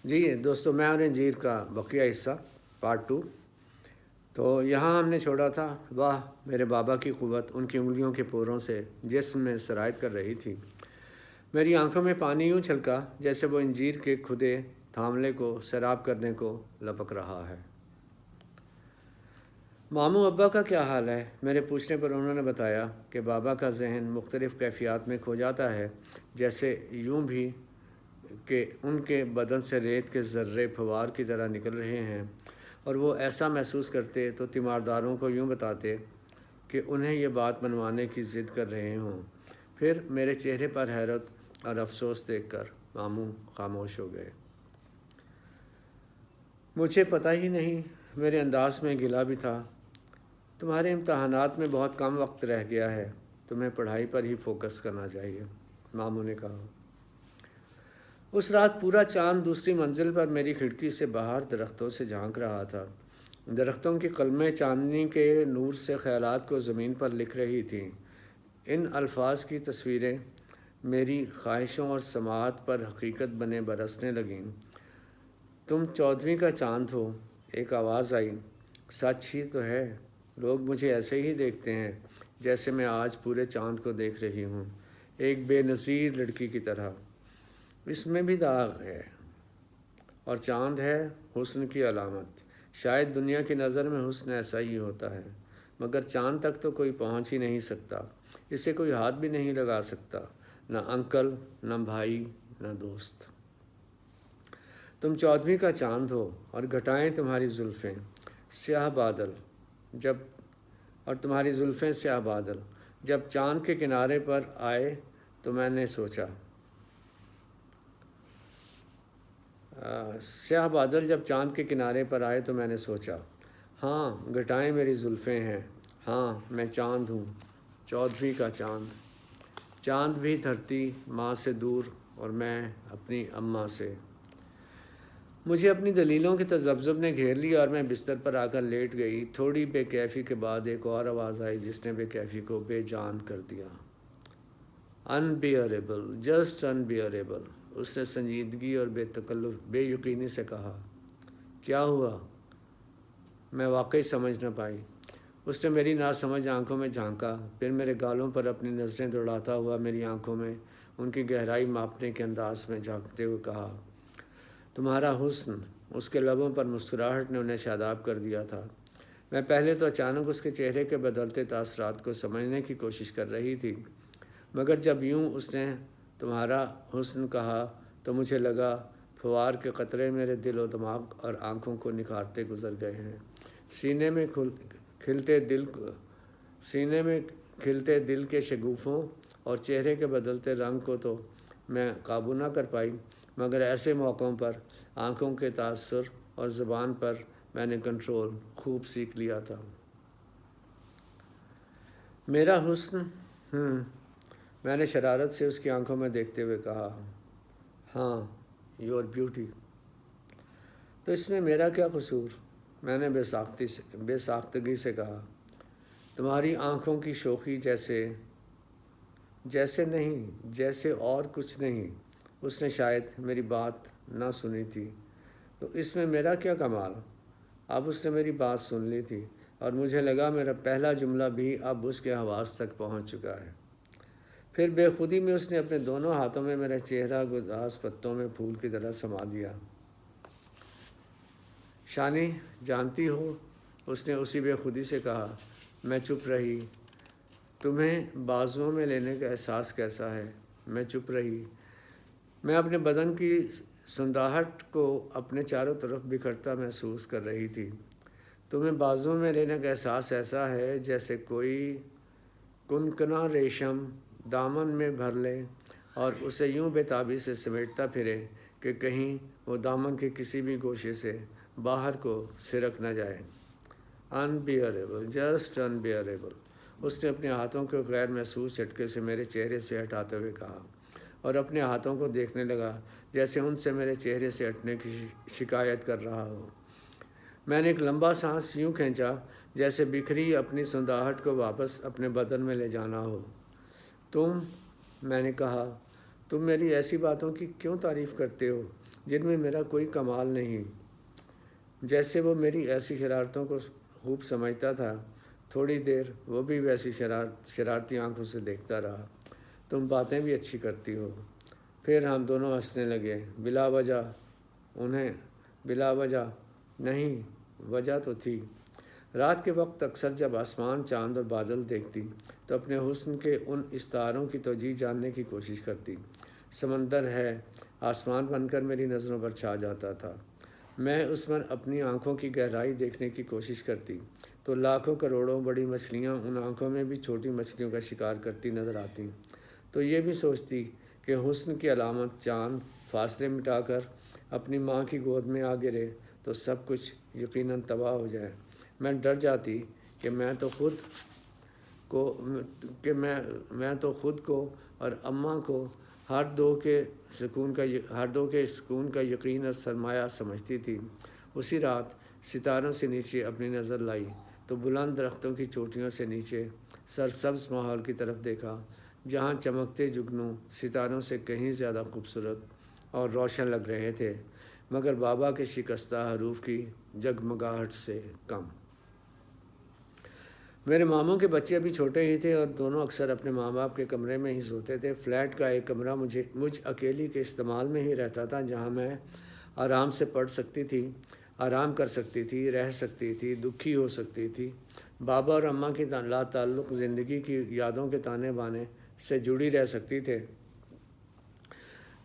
جی دوستوں، میں اور انجیر کا بقیہ حصہ پارٹ 2۔ تو یہاں ہم نے چھوڑا تھا، واہ میرے بابا کی قوت ان کی انگلیوں کے پوروں سے جسم میں سرایت کر رہی تھی۔ میری آنکھوں میں پانی یوں چھلکا جیسے وہ انجیر کے کھدے تھاملے کو سیراب کرنے کو لپک رہا ہے۔ ماموں ابا کا کیا حال ہے؟ میرے پوچھنے پر انہوں نے بتایا کہ بابا کا ذہن مختلف کیفیات میں کھو جاتا ہے، جیسے یوں بھی کہ ان کے بدن سے ریت کے ذرے پھوار کی طرح نکل رہے ہیں، اور وہ ایسا محسوس کرتے تو تیمارداروں کو یوں بتاتے کہ انہیں یہ بات منوانے کی ضد کر رہے ہوں۔ پھر میرے چہرے پر حیرت اور افسوس دیکھ کر ماموں خاموش ہو گئے۔ مجھے پتہ ہی نہیں، میرے انداز میں گلہ بھی تھا۔ تمہارے امتحانات میں بہت کم وقت رہ گیا ہے، تمہیں پڑھائی پر ہی فوکس کرنا چاہیے، ماموں نے کہا۔ اس رات پورا چاند دوسری منزل پر میری کھڑکی سے باہر درختوں سے جھانک رہا تھا۔ درختوں کی قلمیں چاندنی کے نور سے خیالات کو زمین پر لکھ رہی تھیں۔ ان الفاظ کی تصویریں میری خواہشوں اور سماعت پر حقیقت بنے برسنے لگیں۔ تم 14ویں کا چاند ہو، ایک آواز آئی۔ سچ ہی تو ہے، لوگ مجھے ایسے ہی دیکھتے ہیں جیسے میں آج پورے چاند کو دیکھ رہی ہوں، ایک بے نظیر لڑکی کی طرح۔ اس میں بھی داغ ہے، اور چاند ہے حسن کی علامت۔ شاید دنیا کی نظر میں حسن ایسا ہی ہوتا ہے، مگر چاند تک تو کوئی پہنچ ہی نہیں سکتا، اسے کوئی ہاتھ بھی نہیں لگا سکتا، نہ انکل، نہ بھائی، نہ دوست۔ تم 14ویں کا چاند ہو، اور گھٹائیں تمہاری زلفیں سیاہ بادل اور تمہاری زلفیں سیاہ بادل جب چاند کے کنارے پر آئے تو میں نے سوچا سیاہ بادل جب چاند کے کنارے پر آئے تو میں نے سوچا، ہاں گھٹائیں میری زلفیں ہیں، ہاں میں چاند ہوں، 14ویں کا چاند۔ چاند بھی دھرتی ماں سے دور، اور میں اپنی اماں سے۔ مجھے اپنی دلیلوں کے تذبذب نے گھیر لیا اور میں بستر پر آ کر لیٹ گئی۔ تھوڑی بے کیفی کے بعد ایک اور آواز آئی جس نے بے کیفی کو بے جان کر دیا۔ انبیئریبل، جسٹ انبیئریبل، اس نے سنجیدگی اور بے یقینی سے کہا۔ کیا ہوا؟ میں واقعی سمجھ نہ پائی۔ اس نے میری ناسمجھ آنکھوں میں جھانکا، پھر میرے گالوں پر اپنی نظریں دوڑاتا ہوا میری آنکھوں میں ان کی گہرائی ماپنے کے انداز میں جھانکتے ہوئے کہا، تمہارا حسن۔ اس کے لبوں پر مسکراہٹ نے انہیں شاداب کر دیا تھا۔ میں پہلے تو اچانک اس کے چہرے کے بدلتے تاثرات کو سمجھنے کی کوشش کر رہی تھی، مگر جب یوں اس نے تمہارا حسن کہا تو مجھے لگا پھوار کے قطرے میرے دل و دماغ اور آنکھوں کو نکھارتے گزر گئے ہیں۔ سینے میں کھلتے دل کے شگوفوں اور چہرے کے بدلتے رنگ کو تو میں قابو نہ کر پائی، مگر ایسے موقعوں پر آنکھوں کے تاثر اور زبان پر میں نے کنٹرول خوب سیکھ لیا تھا۔ میرا حسن؟ میں نے شرارت سے اس کی آنکھوں میں دیکھتے ہوئے کہا، ہاں، یور بیوٹی۔ تو اس میں میرا کیا قصور؟ میں نے بے ساختگی سے کہا، تمہاری آنکھوں کی شوخی جیسے نہیں، جیسے اور کچھ نہیں۔ اس نے شاید میری بات نہ سنی تھی۔ تو اس میں میرا کیا کمال؟ اب اس نے میری بات سن لی تھی، اور مجھے لگا میرا پہلا جملہ بھی اب اس کے حواس تک پہنچ چکا ہے۔ پھر بے خودی میں اس نے اپنے دونوں ہاتھوں میں میرا چہرہ گلداز پتوں میں پھول کی طرح سما دیا۔ شانی جانتی ہو، اس نے اسی بے خودی سے کہا۔ میں چپ رہی۔ تمہیں بازوؤں میں لینے کا احساس کیسا ہے؟ میں چپ رہی۔ میں اپنے بدن کی سنداہٹ کو اپنے چاروں طرف بکھرتا محسوس کر رہی تھی۔ تمہیں بازوؤں میں لینے کا احساس ایسا ہے جیسے کوئی کنکنا ریشم دامن میں بھر لے اور اسے یوں بے تابی سے سمیٹتا پھرے کہ کہیں وہ دامن کے کسی بھی گوشے سے باہر کو سرک نہ جائے۔ انبیئریبل، جسٹ انبیئریبل، اس نے اپنے ہاتھوں کو غیر محسوس جھٹکے سے میرے چہرے سے ہٹاتے ہوئے کہا، اور اپنے ہاتھوں کو دیکھنے لگا جیسے ان سے میرے چہرے سے ہٹنے کی شکایت کر رہا ہو۔ میں نے ایک لمبا سانس یوں کھینچا جیسے بکھری اپنی سنداہٹ کو واپس اپنے بدن میں لے جانا ہو۔ میں نے کہا، تم میری ایسی باتوں کی کیوں تعریف کرتے ہو جن میں میرا کوئی کمال نہیں۔ جیسے وہ میری ایسی شرارتوں کو خوب سمجھتا تھا، تھوڑی دیر وہ بھی ویسی شرارتی آنکھوں سے دیکھتا رہا۔ تم باتیں بھی اچھی کرتی ہو۔ پھر ہم دونوں ہنسنے لگے، بلا وجہ نہیں، وجہ تو تھی۔ رات کے وقت اکثر جب آسمان، چاند اور بادل دیکھتی تو اپنے حسن کے ان استعاروں کی توجہ جاننے کی کوشش کرتی۔ سمندر ہے آسمان بن کر میری نظروں پر چھا جاتا تھا۔ میں اس میں اپنی آنکھوں کی گہرائی دیکھنے کی کوشش کرتی تو لاکھوں کروڑوں بڑی مچھلیاں ان آنکھوں میں بھی چھوٹی مچھلیوں کا شکار کرتی نظر آتی۔ تو یہ بھی سوچتی کہ حسن کی علامت چاند فاصلے مٹا کر اپنی ماں کی گود میں آ گرے تو سب کچھ یقیناً تباہ ہو جائے۔ میں ڈر جاتی کہ میں تو خود کو اور اماں کو ہر دو کے سکون کا یقین اور سرمایہ سمجھتی تھی۔ اسی رات ستاروں سے نیچے اپنی نظر لائی تو بلند درختوں کی چوٹیوں سے نیچے سرسبز ماحول کی طرف دیکھا، جہاں چمکتے جگنو ستاروں سے کہیں زیادہ خوبصورت اور روشن لگ رہے تھے، مگر بابا کے شکستہ حروف کی جگمگاہٹ سے کم۔ میرے ماموں کے بچے ابھی چھوٹے ہی تھے اور دونوں اکثر اپنے ماں باپ کے کمرے میں ہی سوتے تھے۔ فلیٹ کا ایک کمرہ مجھ اکیلی کے استعمال میں ہی رہتا تھا، جہاں میں آرام سے پڑھ سکتی تھی، آرام کر سکتی تھی، رہ سکتی تھی، دکھی ہو سکتی تھی۔ بابا اور اماں کی لا تعلق زندگی کی یادوں کے تانے بانے سے جڑی رہ سکتی تھے۔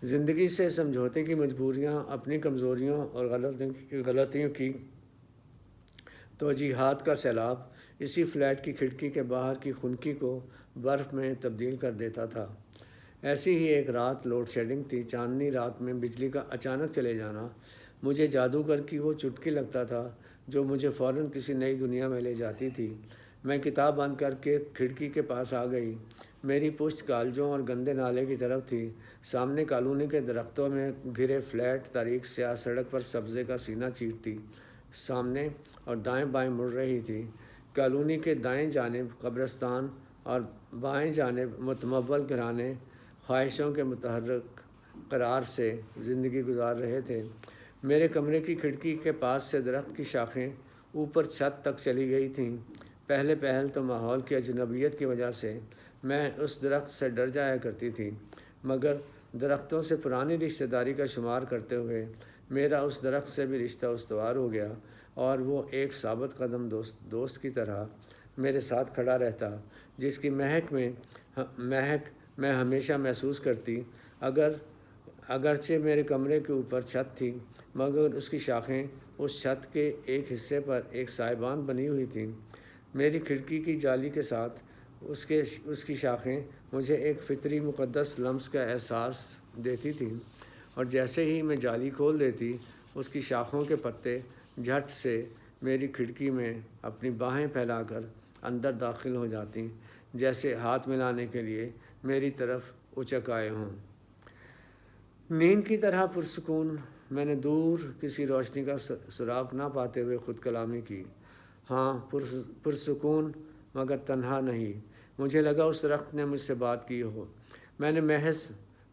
زندگی سے سمجھوتے کی مجبوریاں، اپنی کمزوریوں اور غلطیوں کی توجیحات کا سیلاب اسی فلیٹ کی کھڑکی کے باہر کی خنکی کو برف میں تبدیل کر دیتا تھا۔ ایسی ہی ایک رات لوڈ شیڈنگ تھی۔ چاندنی رات میں بجلی کا اچانک چلے جانا مجھے جادوگر کی وہ چٹکی لگتا تھا جو مجھے فوراً کسی نئی دنیا میں لے جاتی تھی۔ میں کتاب بند کر کے کھڑکی کے پاس آ گئی۔ میری پشت کالجوں اور گندے نالے کی طرف تھی۔ سامنے کالونی کے درختوں میں گھرے فلیٹ تاریک سیاہ سڑک پر سبزے کا سینہ چیرتی سامنے اور دائیں بائیں مڑ رہی تھی۔ کالونی کے دائیں جانب قبرستان اور بائیں جانب متمول گھرانے خواہشوں کے متحرک قرار سے زندگی گزار رہے تھے۔ میرے کمرے کی کھڑکی کے پاس سے درخت کی شاخیں اوپر چھت تک چلی گئی تھیں۔ پہل تو ماحول کی اجنبیت کی وجہ سے میں اس درخت سے ڈر جایا کرتی تھی، مگر درختوں سے پرانی رشتہ داری کا شمار کرتے ہوئے میرا اس درخت سے بھی رشتہ استوار ہو گیا اور وہ ایک ثابت قدم دوست کی طرح میرے ساتھ کھڑا رہتا، جس کی مہک میں ہمیشہ محسوس کرتی۔ اگرچہ میرے کمرے کے اوپر چھت تھی، مگر اس کی شاخیں اس چھت کے ایک حصے پر ایک سائبان بنی ہوئی تھیں۔ میری کھڑکی کی جالی کے ساتھ اس کی شاخیں مجھے ایک فطری مقدس لمس کا احساس دیتی تھیں، اور جیسے ہی میں جالی کھول دیتی اس کی شاخوں کے پتے جھٹ سے میری کھڑکی میں اپنی باہیں پھیلا کر اندر داخل ہو جاتی، جیسے ہاتھ ملانے کے لیے میری طرف اچک آئے ہوں۔ نیند کی طرح پرسکون میں نے دور کسی روشنی کا سراغ نہ پاتے ہوئے خود کلامی کی۔ ہاں، پرسکون مگر تنہا نہیں۔ مجھے لگا اس درخت نے مجھ سے بات کی ہو۔ میں نے محض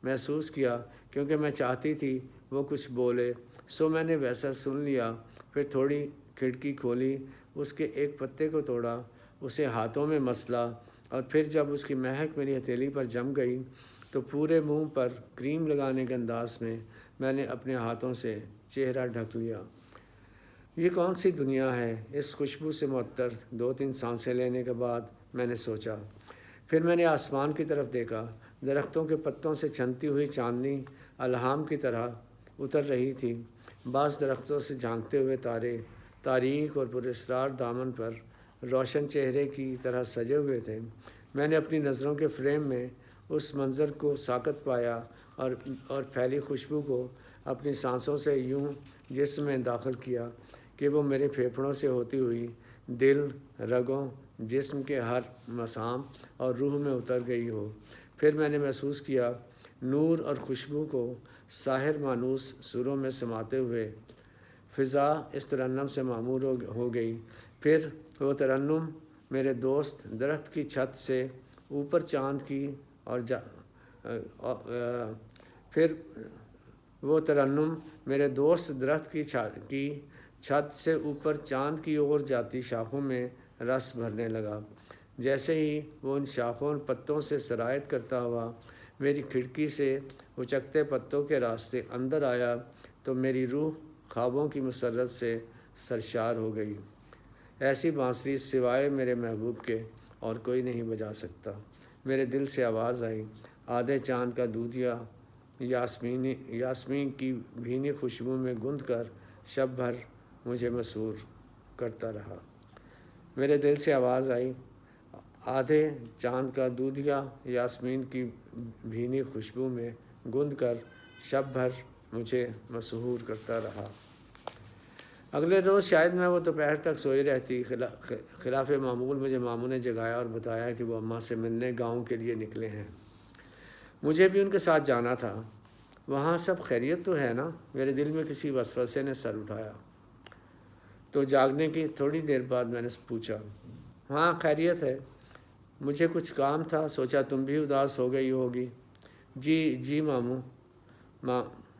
محسوس کیا کیونکہ میں چاہتی تھی وہ کچھ بولے، سو میں نے ویسا سن لیا۔ پھر تھوڑی کھڑکی کھولی، اس کے ایک پتے کو توڑا، اسے ہاتھوں میں مسلا، اور پھر جب اس کی مہک میری ہتھیلی پر جم گئی تو پورے منہ پر کریم لگانے کے انداز میں نے اپنے ہاتھوں سے چہرہ ڈھک لیا۔ یہ کون سی دنیا ہے؟ اس خوشبو سے معطر 2-3 سانسیں لینے کے بعد میں نے سوچا۔ پھر میں نے آسمان کی طرف دیکھا۔ درختوں کے پتوں سے چھنتی ہوئی چاندنی الہام کی طرح اتر رہی تھی۔ بعض درختوں سے جھانکتے ہوئے تارے تاریک اور پراسرار دامن پر روشن چہرے کی طرح سجے ہوئے تھے۔ میں نے اپنی نظروں کے فریم میں اس منظر کو ساکت پایا اور پھیلی خوشبو کو اپنی سانسوں سے یوں جسم میں داخل کیا کہ وہ میرے پھیپھڑوں سے ہوتی ہوئی دل، رگوں، جسم کے ہر مسام اور روح میں اتر گئی ہو۔ پھر میں نے محسوس کیا نور اور خوشبو کو ساحر مانوس سروں میں سماتے ہوئے فضا اس ترنم سے معمور ہو گئی۔ پھر وہ ترنم میرے دوست درخت کی چھت سے اوپر چاند کی اور وہ ترنم میرے دوست درخت کی چھت سے اوپر چاند کی اور جاتی شاخوں میں رس بھرنے لگا۔ جیسے ہی وہ ان شاخوں اور پتوں سے سرایت کرتا ہوا میری کھڑکی سے اچکتے پتوں کے راستے اندر آیا تو میری روح خوابوں کی مسرت سے سرشار ہو گئی۔ ایسی بانسری سوائے میرے محبوب کے اور کوئی نہیں بجا سکتا۔ میرے دل سے آواز آئی، آدھے چاند کا دودھیا یاسمین کی بھینی خوشبو میں گوندھ کر شب بھر مجھے مسحور کرتا رہا۔ میرے دل سے آواز آئی، آدھے چاند کا دودھیا یاسمین کی بھینی خوشبو میں گوندھ کر شب بھر مجھے مسحور کرتا رہا۔ اگلے روز شاید میں وہ دوپہر تک سوئی رہتی۔ خلاف معمول مجھے ماموں نے جگایا اور بتایا کہ وہ اماں سے ملنے گاؤں کے لیے نکلے ہیں۔ مجھے بھی ان کے ساتھ جانا تھا۔ وہاں سب خیریت تو ہے نا؟ میرے دل میں کسی وسوسے نے سر اٹھایا تو جاگنے کی تھوڑی دیر بعد میں نے پوچھا، ہاں خیریت ہے، مجھے کچھ کام تھا، سوچا تم بھی اداس ہو گئی ہوگی۔ جی ماموں،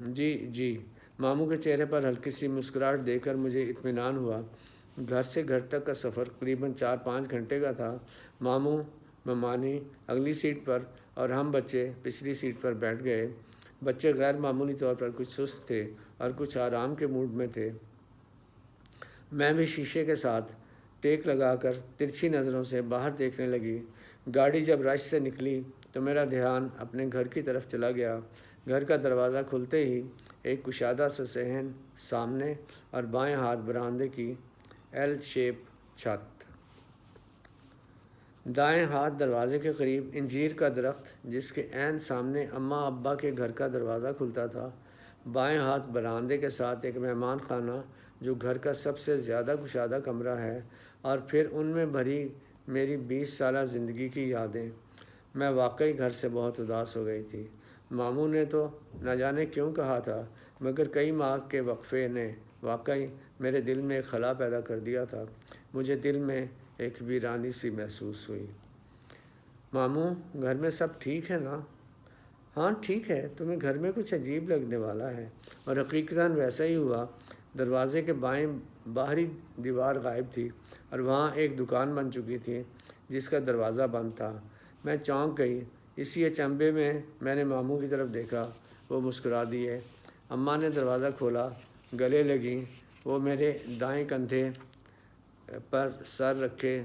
جی ماموں کے چہرے پر ہلکی سی مسکراہٹ دیکھ کر مجھے اطمینان ہوا۔ گھر سے گھر تک کا سفر قریباً 4-5 گھنٹے کا تھا۔ ماموں ممانی اگلی سیٹ پر اور ہم بچے پچھلی سیٹ پر بیٹھ گئے۔ بچے غیر معمولی طور پر کچھ سست تھے اور کچھ آرام کے موڈ میں تھے۔ میں بھی شیشے کے ساتھ ٹیک لگا کر ترچھی نظروں سے باہر دیکھنے لگی۔ گاڑی جب رش سے نکلی تو میرا دھیان اپنے گھر کی طرف چلا گیا۔ گھر کا دروازہ کھلتے ہی ایک کشادہ سا صحن سامنے اور بائیں ہاتھ برآمدے کی ایل شیپ چھت، دائیں ہاتھ دروازے کے قریب انجیر کا درخت جس کے عین سامنے اماں ابا کے گھر کا دروازہ کھلتا تھا، بائیں ہاتھ برآمدے کے ساتھ ایک مہمان خانہ جو گھر کا سب سے زیادہ کشادہ کمرہ ہے، اور پھر ان میں بھری میری 20 سالہ زندگی کی یادیں۔ میں واقعی گھر سے بہت اداس ہو گئی تھی۔ ماموں نے تو نہ جانے کیوں کہا تھا، مگر کئی ماہ کے وقفے نے واقعی میرے دل میں ایک خلا پیدا کر دیا تھا۔ مجھے دل میں ایک ویرانی سی محسوس ہوئی۔ ماموں، گھر میں سب ٹھیک ہے نا؟ ہاں ٹھیک ہے، تمہیں گھر میں کچھ عجیب لگنے والا ہے۔ اور حقیقتاً ویسا ہی ہوا۔ دروازے کے بائیں باہری دیوار غائب تھی اور وہاں ایک دکان بن چکی تھی جس کا دروازہ بند تھا۔ میں چونک گئی۔ اسی اچنبھے میں نے ماموں کی طرف دیکھا۔ وہ مسکرا دیے۔ اماں نے دروازہ کھولا، گلے لگیں۔ وہ میرے دائیں کندھے پر سر رکھے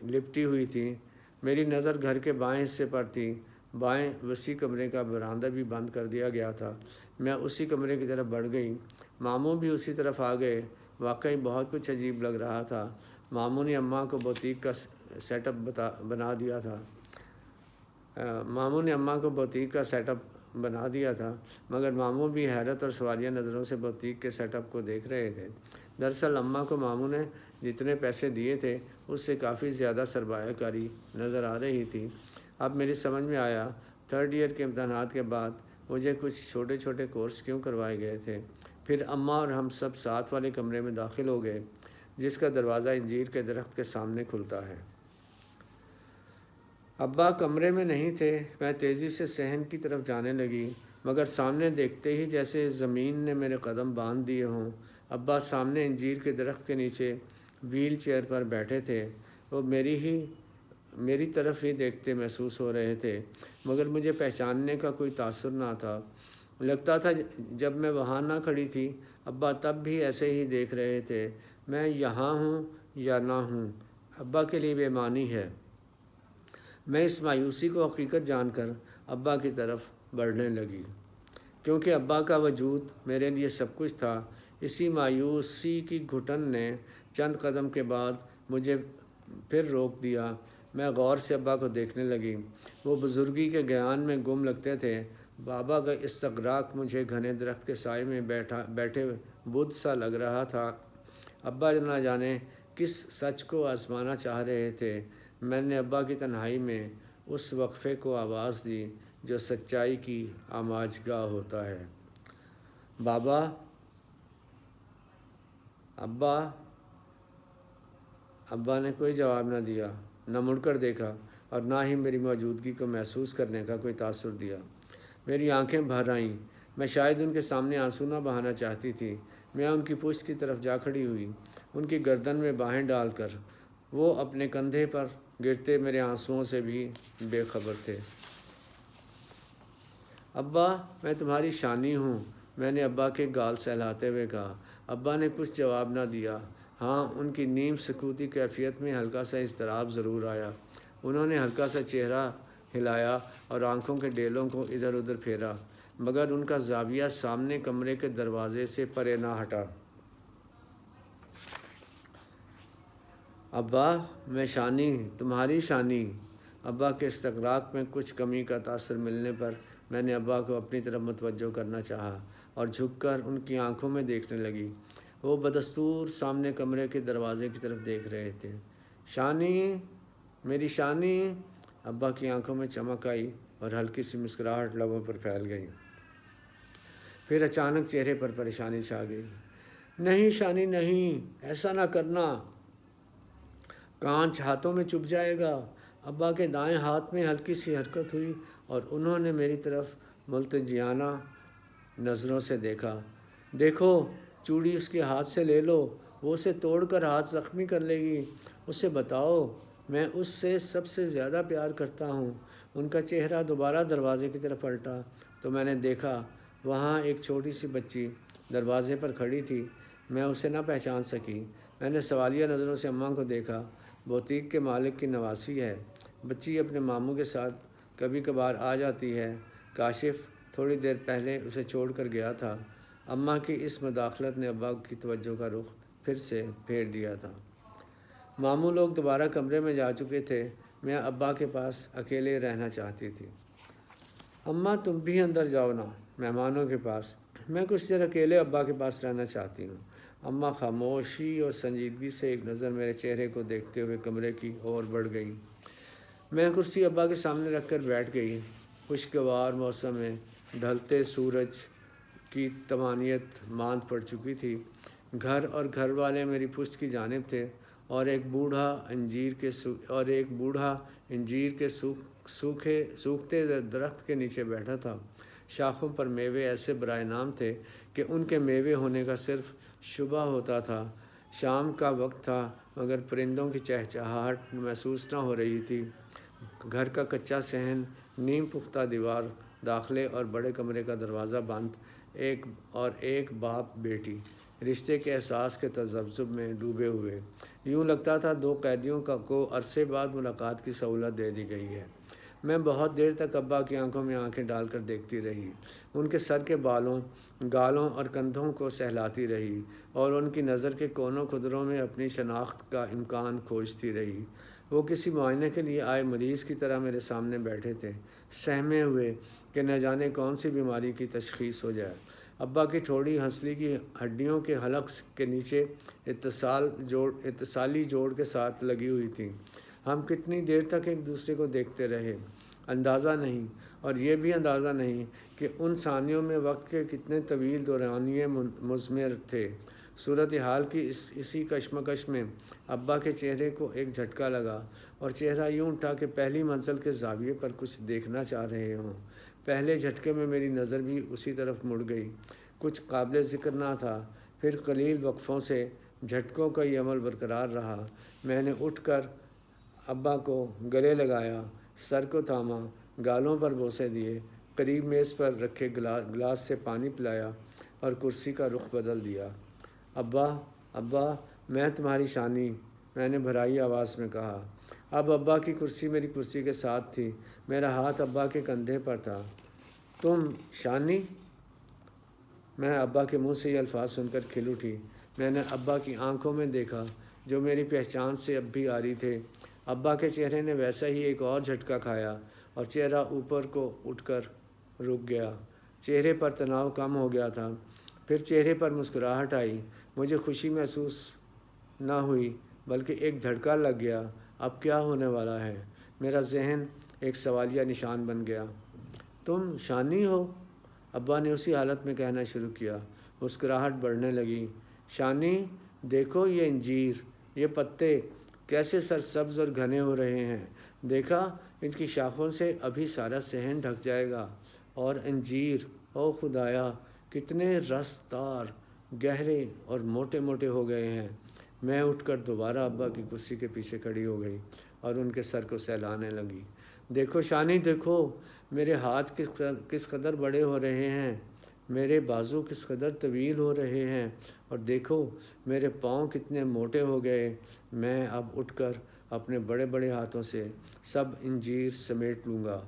لپٹی ہوئی تھیں۔ میری نظر گھر کے بائیں حصے پر تھی۔ بائیں وسیع کمرے کا برآمدہ بھی بند کر دیا گیا تھا۔ میں اسی کمرے کی طرف بڑھ گئی۔ ماموں بھی اسی طرف آ گئے۔ واقعی بہت کچھ عجیب لگ رہا تھا۔ ماموں نے اماں کو بوتیک کا سیٹ اپ بنا دیا تھا۔ مگر ماموں بھی حیرت اور سوالیہ نظروں سے بوتیک کے سیٹ اپ کو دیکھ رہے تھے۔ دراصل اماں کو ماموں نے جتنے پیسے دیے تھے اس سے کافی زیادہ سرمایہ کاری نظر آ رہی تھی۔ اب میری سمجھ میں آیا 3rd ایئر کے امتحانات کے بعد مجھے کچھ چھوٹے چھوٹے کورس کیوں کروائے گئے تھے۔ پھر اماں اور ہم سب ساتھ والے کمرے میں داخل ہو گئے جس کا دروازہ انجیر کے درخت کے سامنے کھلتا ہے۔ ابا کمرے میں نہیں تھے۔ میں تیزی سے صحن کی طرف جانے لگی، مگر سامنے دیکھتے ہی جیسے زمین نے میرے قدم باندھ دیے ہوں۔ ابا سامنے انجیر کے درخت کے نیچے ویل چیئر پر بیٹھے تھے۔ وہ میری طرف ہی دیکھتے محسوس ہو رہے تھے، مگر مجھے پہچاننے کا کوئی تاثر نہ تھا۔ لگتا تھا جب میں وہاں نہ کھڑی تھی ابا تب بھی ایسے ہی دیکھ رہے تھے۔ میں یہاں ہوں یا نہ ہوں ابا کے لیے بے معنی ہے۔ میں اس مایوسی کو حقیقت جان کر ابا کی طرف بڑھنے لگی، کیونکہ ابا کا وجود میرے لیے سب کچھ تھا۔ اسی مایوسی کی گھٹن نے چند قدم کے بعد مجھے پھر روک دیا۔ میں غور سے ابا کو دیکھنے لگی۔ وہ بزرگی کے گیان میں گم لگتے تھے۔ بابا کا استغراق مجھے گھنے درخت کے سائے میں بیٹھے بدھ سا لگ رہا تھا۔ ابا نہ جانے کس سچ کو آزمانا چاہ رہے تھے۔ میں نے ابا کی تنہائی میں اس وقفے کو آواز دی جو سچائی کی آماجگاہ ہوتا ہے، بابا، ابا۔ ابا نے کوئی جواب نہ دیا، نہ مڑ کر دیکھا اور نہ ہی میری موجودگی کو محسوس کرنے کا کوئی تاثر دیا۔ میری آنکھیں بھر آئیں۔ میں شاید ان کے سامنے آنسو نہ بہانا چاہتی تھی۔ میں ان کی پشت کی طرف جا کھڑی ہوئی، ان کی گردن میں باہیں ڈال کر۔ وہ اپنے کندھے پر گرتے میرے آنسوؤں سے بھی بے خبر تھے۔ ابا، میں تمہاری شانی ہوں، میں نے ابا کے گال سہلاتے ہوئے کہا۔ ابا نے کچھ جواب نہ دیا۔ ہاں، ان کی نیم سکوتی کیفیت میں ہلکا سا اضطراب ضرور آیا۔ انہوں نے ہلکا سا چہرہ ہلایا اور آنکھوں کے ڈیلوں کو ادھر ادھر پھیرا، مگر ان کا زاویہ سامنے کمرے کے دروازے سے پرے نہ ہٹا۔ ابا، میں شانی، تمہاری شانی۔ ابا کے استغراق میں کچھ کمی کا تاثر ملنے پر میں نے ابا کو اپنی طرف متوجہ کرنا چاہا اور جھک کر ان کی آنکھوں میں دیکھنے لگی۔ وہ بدستور سامنے کمرے کے دروازے کی طرف دیکھ رہے تھے۔ شانی، میری شانی۔ ابا کی آنکھوں میں چمک آئی اور ہلکی سی مسکراہٹ لبوں پر پھیل گئی۔ پھر اچانک چہرے پر پریشانی چھا گئی۔ نہیں شانی، نہیں، ایسا نہ کرنا، کانچ ہاتھوں میں چبھ جائے گا۔ ابا کے دائیں ہاتھ میں ہلکی سی حرکت ہوئی اور انہوں نے میری طرف ملتجیانہ نظروں سے دیکھا۔ دیکھو، چوڑی اس کے ہاتھ سے لے لو، وہ اسے توڑ کر ہاتھ زخمی کر لے گی۔ اسے بتاؤ میں اس سے سب سے زیادہ پیار کرتا ہوں۔ ان کا چہرہ دوبارہ دروازے کی طرف پلٹا تو میں نے دیکھا وہاں ایک چھوٹی سی بچی دروازے پر کھڑی تھی۔ میں اسے نہ پہچان سکی۔ میں نے سوالیہ نظروں سے اماں کو دیکھا۔ بوتیک کے مالک کی نواسی ہے۔ بچی اپنے ماموں کے ساتھ کبھی کبھار آ جاتی ہے۔ کاشف تھوڑی دیر پہلے اسے چھوڑ کر گیا تھا۔ اماں کی اس مداخلت نے ابا کی توجہ کا رخ پھر سے پھیر دیا تھا۔ ماموں لوگ دوبارہ کمرے میں جا چکے تھے۔ میں ابا کے پاس اکیلے رہنا چاہتی تھی۔ اماں، تم بھی اندر جاؤ نا، مہمانوں کے پاس۔ میں کچھ دیر اکیلے ابا کے پاس رہنا چاہتی ہوں۔ اماں خاموشی اور سنجیدگی سے ایک نظر میرے چہرے کو دیکھتے ہوئے کمرے کی اور بڑھ گئی۔ میں کرسی ابا کے سامنے رکھ کر بیٹھ گئی۔ خوشگوار موسم میں ڈھلتے سورج کی طمانینت ماند پڑ چکی تھی۔ گھر اور گھر والے میری پشت کی جانب تھے اور ایک بوڑھا انجیر کے سوکھتے درخت کے نیچے بیٹھا تھا۔ شاخوں پر میوے ایسے برائے نام تھے کہ ان کے میوے ہونے کا صرف شبہ ہوتا تھا۔ شام کا وقت تھا مگر پرندوں کی چہچہاہٹ محسوس نہ ہو رہی تھی۔ گھر کا کچا صحن، نیم پختہ دیوار، داخلے اور بڑے کمرے کا دروازہ بند، ایک باپ بیٹی رشتے کے احساس کے تذبذب میں ڈوبے ہوئے۔ یوں لگتا تھا دو قیدیوں کو عرصے بعد ملاقات کی سہولت دے دی گئی ہے۔ میں بہت دیر تک ابا کی آنکھوں میں آنکھیں ڈال کر دیکھتی رہی، ان کے سر کے بالوں، گالوں اور کندھوں کو سہلاتی رہی اور ان کی نظر کے کونوں قدروں میں اپنی شناخت کا امکان کھوجتی رہی۔ وہ کسی معائنے کے لیے آئے مریض کی طرح میرے سامنے بیٹھے تھے، سہمے ہوئے کہ نہ جانے کون سی بیماری کی تشخیص ہو جائے۔ ابا کی ٹھوڑی ہنسلی کی ہڈیوں کے حلق کے نیچے اتصالی جوڑ کے ساتھ لگی ہوئی تھیں۔ ہم کتنی دیر تک ایک دوسرے کو دیکھتے رہے، اندازہ نہیں، اور یہ بھی اندازہ نہیں کہ ان ثانیوں میں وقت کے کتنے طویل دورانیے مضمر تھے۔ صورتحال کی اسی کشمکش میں ابا کے چہرے کو ایک جھٹکا لگا اور چہرہ یوں اٹھا کہ پہلی منزل کے زاویے پر کچھ دیکھنا چاہ رہے ہوں۔ پہلے جھٹکے میں میری نظر بھی اسی طرف مڑ گئی۔ کچھ قابل ذکر نہ تھا۔ پھر قلیل وقفوں سے جھٹکوں کا یہ عمل برقرار رہا۔ میں نے اٹھ کر ابا کو گلے لگایا، سر کو تھاما، گالوں پر بوسے دیے، قریب میز پر رکھے گلاس سے پانی پلایا اور کرسی کا رخ بدل دیا۔ ابا، میں تمہاری شانی، میں نے بھرائی آواز میں کہا۔ اب ابا کی کرسی میری کرسی کے ساتھ تھی۔ میرا ہاتھ ابا کے کندھے پر تھا۔ تم شانی؟ میں ابا کے منہ سے یہ الفاظ سن کر کھل اٹھی۔ میں نے ابا کی آنکھوں میں دیکھا جو میری پہچان سے اب بھی آری تھے۔ ابا کے چہرے نے ویسا ہی ایک اور جھٹکا کھایا اور چہرہ اوپر کو اٹھ کر رک گیا۔ چہرے پر تناؤ کم ہو گیا تھا۔ پھر چہرے پر مسکراہٹ آئی۔ مجھے خوشی محسوس نہ ہوئی بلکہ ایک دھڑکا لگ گیا۔ اب کیا ہونے والا ہے؟ میرا ذہن ایک سوالیہ نشان بن گیا۔ تم شانی ہو؟ ابا نے اسی حالت میں کہنا شروع کیا۔ مسکراہٹ بڑھنے لگی۔ شانی، دیکھو یہ انجیر، یہ پتے کیسے سرسبز اور گھنے ہو رہے ہیں۔ دیکھا، ان کی شاخوں سے ابھی سارا صحن ڈھک جائے گا۔ اور انجیر او خدایا کتنے رسدار گہرے اور موٹے موٹے ہو گئے ہیں۔ میں اٹھ کر دوبارہ ابا کی کرسی کے پیچھے کھڑی ہو گئی اور ان کے سر کو سہلانے لگی۔ دیکھو شانی دیکھو، میرے ہاتھ کس قدر بڑے ہو رہے ہیں، میرے بازو کس قدر طویل ہو رہے ہیں، اور دیکھو میرے پاؤں کتنے موٹے ہو گئے۔ میں اب اٹھ کر اپنے بڑے بڑے ہاتھوں سے سب انجیر سمیٹ لوں گا۔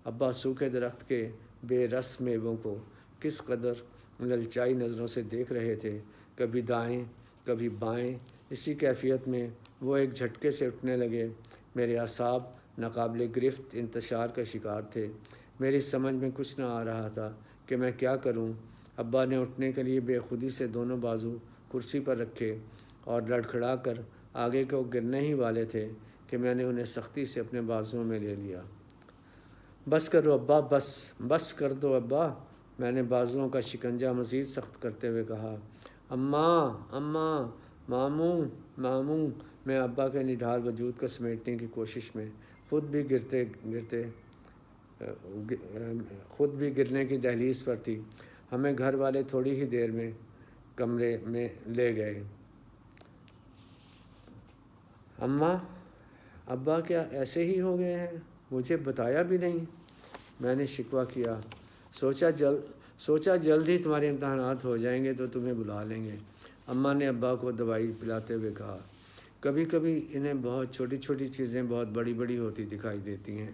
ابا سوکھے درخت کے بے رس میووں کو کس قدر للچائی نظروں سے دیکھ رہے تھے، کبھی دائیں کبھی بائیں۔ اسی کیفیت میں وہ ایک جھٹکے سے اٹھنے لگے۔ میرے اعصاب ناقابل گرفت انتشار کا شکار تھے۔ میری سمجھ میں کچھ نہ آ رہا تھا کہ میں کیا کروں۔ ابا نے اٹھنے کے لیے بے خودی سے دونوں بازو کرسی پر رکھے اور لڑکھڑا کر آگے کو گرنے ہی والے تھے کہ میں نے انہیں سختی سے اپنے بازوؤں میں لے لیا۔ بس کرو ابا، بس کر دو ابا، میں نے بازوؤں کا شکنجہ مزید سخت کرتے ہوئے کہا۔ اماں ماموں، میں ابا کے نڈھال وجود کو سمیٹنے کی کوشش میں خود بھی گرنے کی دہلیز پر تھی۔ ہمیں گھر والے تھوڑی ہی دیر میں کمرے میں لے گئے۔ اماں، ابا کیا ایسے ہی ہو گئے ہیں؟ مجھے بتایا بھی نہیں۔ میں نے شکوہ کیا۔ سوچا جلد ہی تمہارے امتحانات ہو جائیں گے تو تمہیں بلا لیں گے، اماں نے ابا کو دوائی پلاتے ہوئے کہا۔ کبھی کبھی انہیں بہت چھوٹی چھوٹی چیزیں بہت بڑی بڑی ہوتی دکھائی دیتی ہیں۔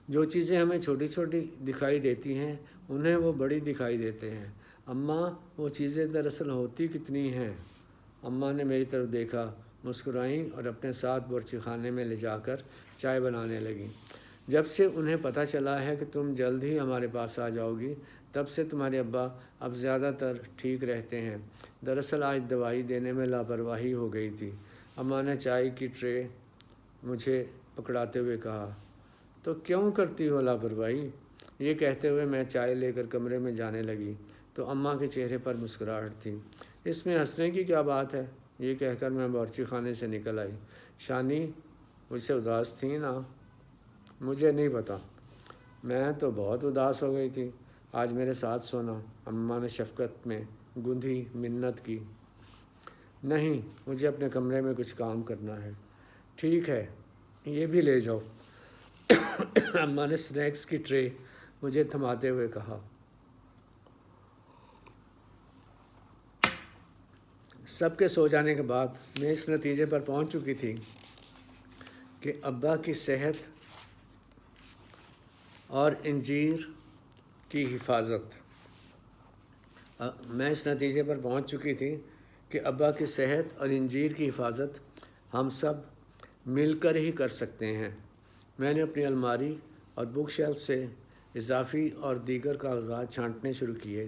جو چیزیں ہمیں چھوٹی چھوٹی دکھائی دیتی ہیں انہیں وہ بڑی دکھائی دیتے ہیں۔ اماں، وہ چیزیں دراصل ہوتی کتنی ہیں؟ اماں نے میری طرف دیکھا، مسکرائیں اور اپنے ساتھ باورچی خانے میں لے جا کر چائے بنانے لگیں۔ جب سے انہیں پتہ چلا ہے کہ تم جلد ہی ہمارے پاس آ جاؤ گی، تب سے تمہارے ابا اب زیادہ تر ٹھیک رہتے ہیں۔ دراصل آج دوائی دینے میں لاپرواہی ہو گئی تھی۔ اماں نے چائے کی ٹرے مجھے پکڑاتے ہوئے کہا۔ تو کیوں کرتی ہو لاپرواہی؟ یہ کہتے ہوئے میں چائے لے کر کمرے میں جانے لگی تو اماں کے چہرے پر مسکراہٹ تھی۔ اس میں ہنسنے کی کیا بات ہے؟ یہ کہہ کر میں باورچی خانے سے نکل آئی۔ شانی مجھ سے اداس تھی نا؟ مجھے نہیں پتا، میں تو بہت اداس ہو گئی تھی۔ آج میرے ساتھ سونا، اماں نے شفقت میں گندھی منت کی۔ نہیں، مجھے اپنے کمرے میں کچھ کام کرنا ہے۔ ٹھیک ہے، یہ بھی لے جاؤ، اماں نے سنیکس کی ٹرے مجھے تھماتے ہوئے کہا۔ سب کے سو جانے کے بعد میں اس نتیجے پر پہنچ چکی تھی کہ ابا کی صحت اور انجیر کی حفاظت ہم سب مل کر ہی کر سکتے ہیں۔ میں نے اپنی الماری اور بک شیلف سے اضافی اور دیگر کاغذات چھانٹنے شروع کیے۔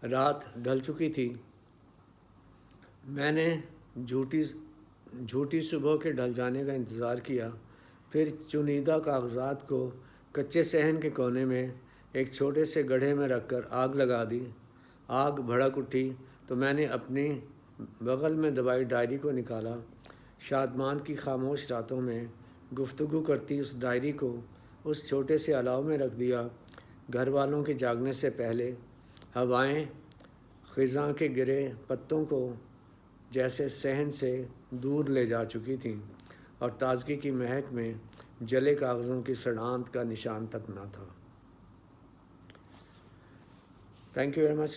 رات ڈھل چکی تھی۔ میں نے جھوٹی صبح کے ڈھل جانے کا انتظار کیا، پھر چنیدہ کاغذات کو کچے صحن کے کونے میں ایک چھوٹے سے گڑھے میں رکھ کر آگ لگا دی۔ آگ بھڑک اٹھی تو میں نے اپنی بغل میں دبائی ڈائری کو نکالا۔ شادمان کی خاموش راتوں میں گفتگو کرتی اس ڈائری کو اس چھوٹے سے الاؤ میں رکھ دیا۔ گھر والوں کے جاگنے سے پہلے ہوائیں خزاں کے گرے پتوں کو جیسے صحن سے دور لے جا چکی تھیں اور تازگی کی مہک میں جلے کاغذوں کی سڑانت کا نشان تک نہ تھا۔ Thank you very much.